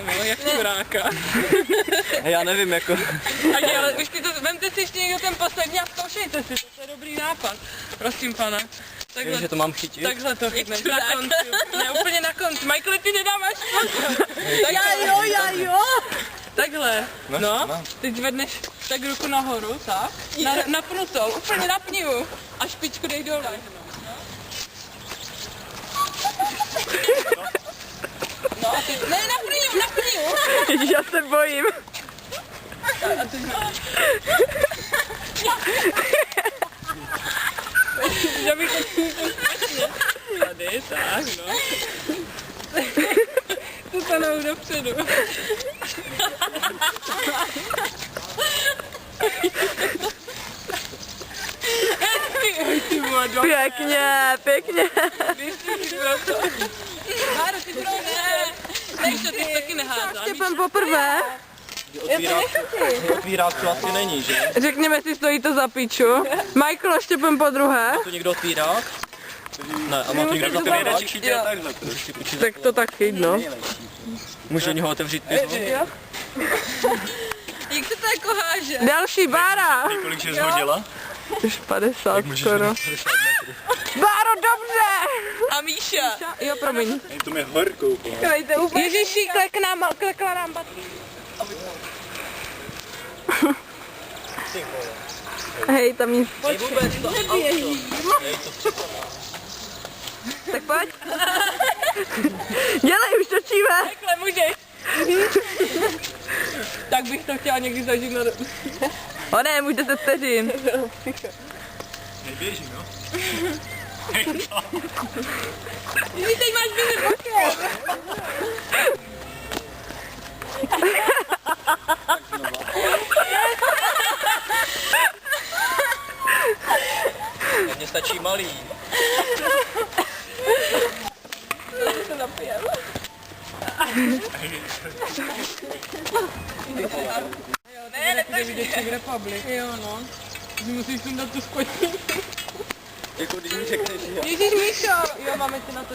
Nevím, jak chudáka. Já nevím, jako... Ale vemte si ještě někdo ten poslední a zkoušejte si, to je dobrý nápad. Prosím, pana. Vím, že to mám chytit. Takhle to chytneš, na konci. Ne, úplně na konci. Michael, ty nedáváš pozor. Já jo. Takhle, No, no, mám. teď zvedneš tak ruku nahoru, tak, napnutou, úplně napni ju a špičku dej dole. No a ty, ne, napni ju. Já se bojím. A ty, já bych to špatně. Tady, tak, no. Tu panou dopředu. Pěkně. Háro, ty pro ne. Nech to, ty taky neházá. Štěpán poprvé. Otvírák to asi není, že? Řekněme si, stojí to za piču. Michael, Štěpán po druhé. To někdo otvírák? Ne, a má to někdo zatvírák? Tak to taky, no. Může něho otevřít pivo? Jak se to jako háže? Další Bára. Kolik jsi zhodila? Už 50 skoro. Báro, dobře. A Míša. Jo, promiň. To mi horkou. Ježiši, klekla nám batý. Hej, tam nic. Tak pojď. Dělej, už točíme. Takhle můžeš. Tak bych to chtěla někdy zažít na... O ne, můj 10 vteřin. Neběží, no? Ty teď máš běžet bokem. Mně stačí malý. To napijem. Ne, nepůjde Czech Republic. Jo, no. Ty musíš sundat tu spodní. Jako když mi řekneš, že... Ježíš, Míšo. Jo, máme tě na to,